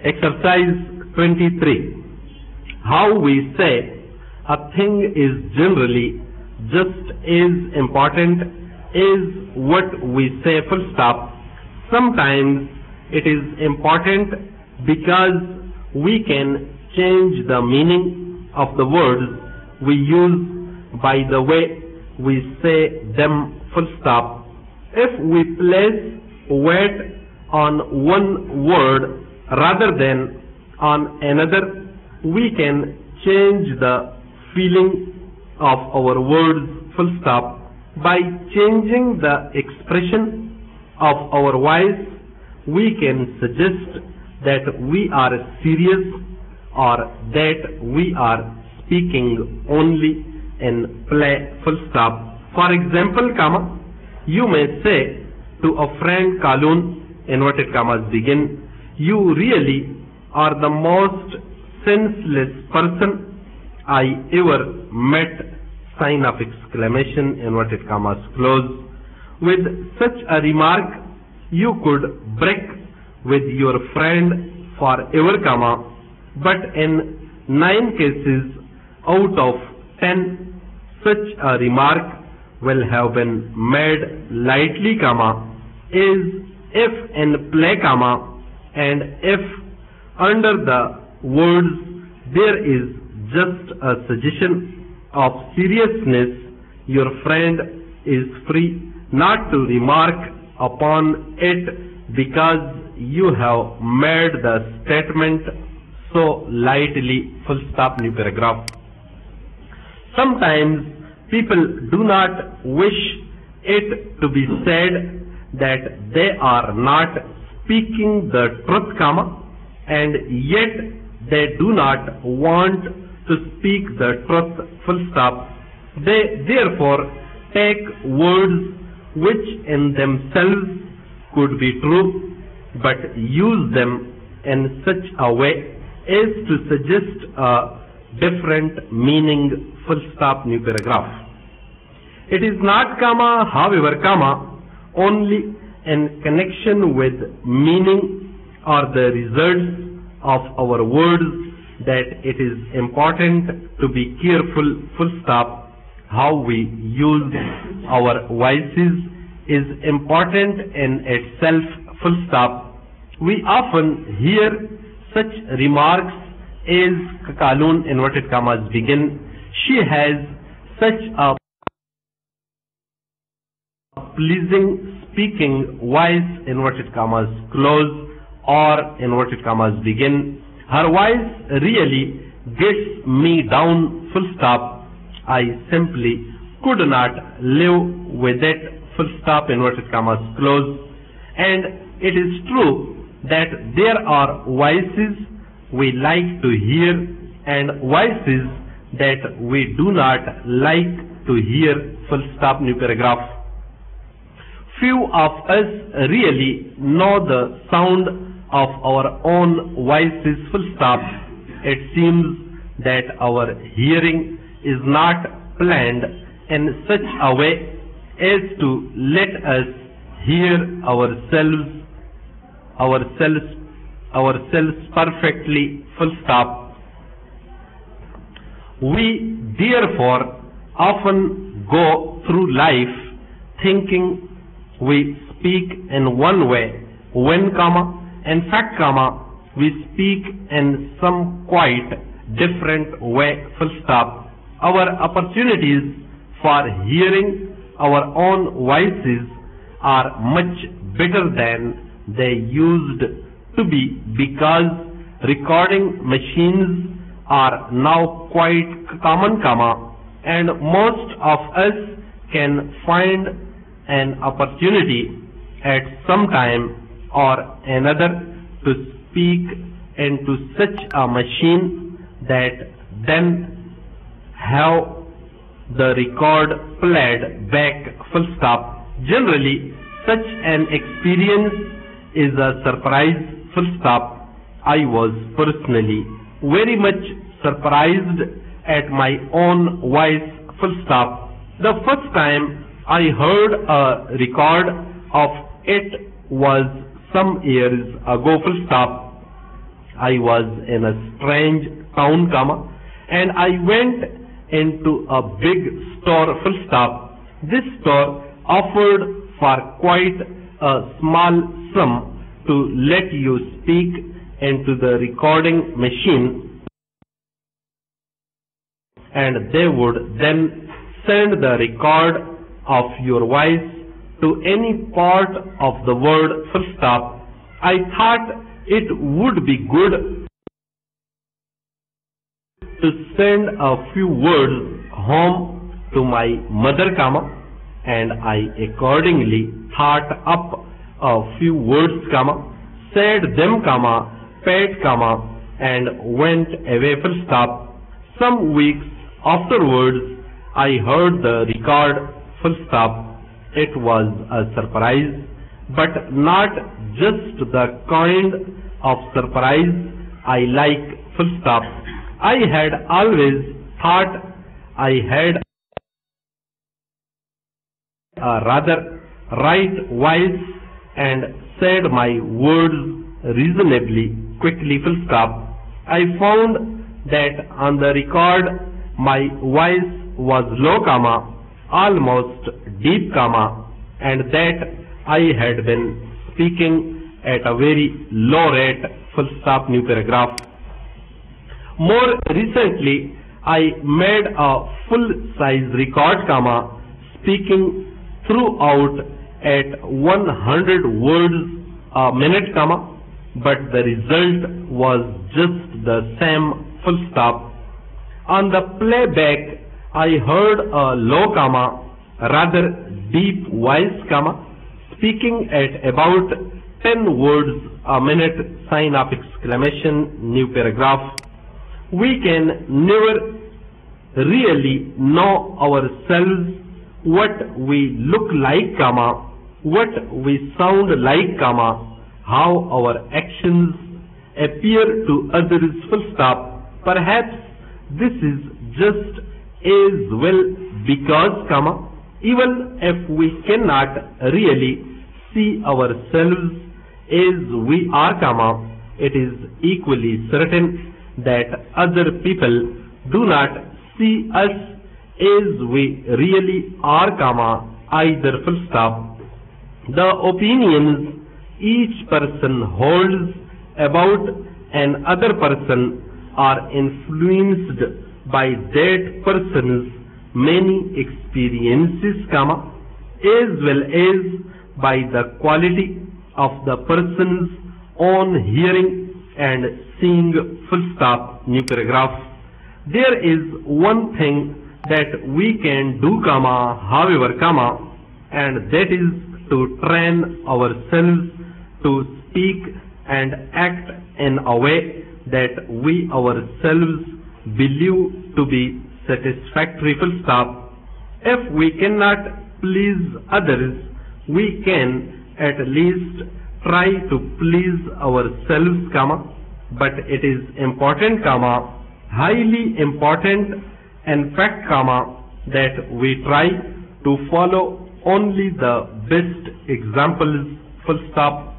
Exercise 23. How we say a thing is generally just as important as what we say full stop. Sometimes it is important because we can change the meaning of the words we use by the way we say them full stop. If we place weight on one word rather than on another, we can change the feeling of our words full stop by changing the expression of our voice. We can suggest that we are serious or that we are speaking only in play full stop. For example, comma, you may say to a friend, colon, inverted commas begin, you really are the most senseless person I ever met, sign of exclamation, inverted commas close. With such a remark, you could break with your friend forever, comma, but in 9 cases out of 10, such a remark will have been made lightly, comma, is if in play, comma, and if under the words there is just a suggestion of seriousness, your friend is free not to remark upon it because you have made the statement so lightly, full stop, new paragraph. Sometimes people do not wish it to be said that they are not speaking the truth, comma, and yet they do not want to speak the truth, full stop. They therefore take words which in themselves could be true, but use them in such a way as to suggest a different meaning, full stop, new paragraph. It is not, comma, however, comma, only in connection with meaning or the results of our words that it is important to be careful, full stop. How we use our voices is important in itself, full stop. We often hear such remarks as, colon, inverted commas begin, she has such a pleasing speaking voice, inverted commas close, or inverted commas begin, her voice really gets me down, full stop. I simply could not live with it, full stop, inverted commas close. And it is true that there are voices we like to hear and voices that we do not like to hear, full stop, new paragraph. Few of us really know the sound of our own voices, full stop. It seems that our hearing is not planned in such a way as to let us hear ourselves perfectly, full stop. We therefore often go through life thinking we speak in one way when, comma, in fact, comma, we speak in some quite different way, full stop. Our opportunities for hearing our own voices are much better than they used to be because recording machines are now quite common, comma, and most of us can find an opportunity at some time or another to speak into such a machine that then have the record played back, full stop. Generally, such an experience is a surprise, full stop. I was personally very much surprised at my own voice, full stop. The first time I heard a record of it was some years ago, full stop. I was in a strange town, and I went into a big store, full stop. This store offered for quite a small sum to let you speak into the recording machine, and they would then send the record of your voice to any part of the world, full stop. I thought it would be good to send a few words home to my mother, and I accordingly thought up a few words, said them, paid, and went away, full stop. Some weeks afterwards, I heard the record, full stop. It was a surprise, but not just the kind of surprise I like, full stop. I had always thought I had a rather right voice and said my words reasonably quickly, full stop. I found that on the record my voice was low, almost deep, and that I had been speaking at a very low rate, full stop, new paragraph. More recently, I made a full-size record, speaking throughout at 100 words a minute, but the result was just the same, full stop. On the playback, I heard a low, rather deep voice, speaking at about 10 words a minute, sign of exclamation, new paragraph. We can never really know ourselves, what we look like, what we sound like, how our actions appear to others, full stop. Perhaps this is just as well because, even if we cannot really see ourselves as we are, it is equally certain that other people do not see us as we really are, either, full stop. The opinions each person holds about another person are influenced by that person's many experiences, as well as by the quality of the person's own hearing and seeing, full stop, new paragraph. There is one thing that we can do, however, and that is to train ourselves to speak and act in a way that we ourselves believe to be satisfactory, full stop. If we cannot please others, we can at least try to please ourselves, but it is important, highly important, in fact, that we try to follow only the best examples, full stop.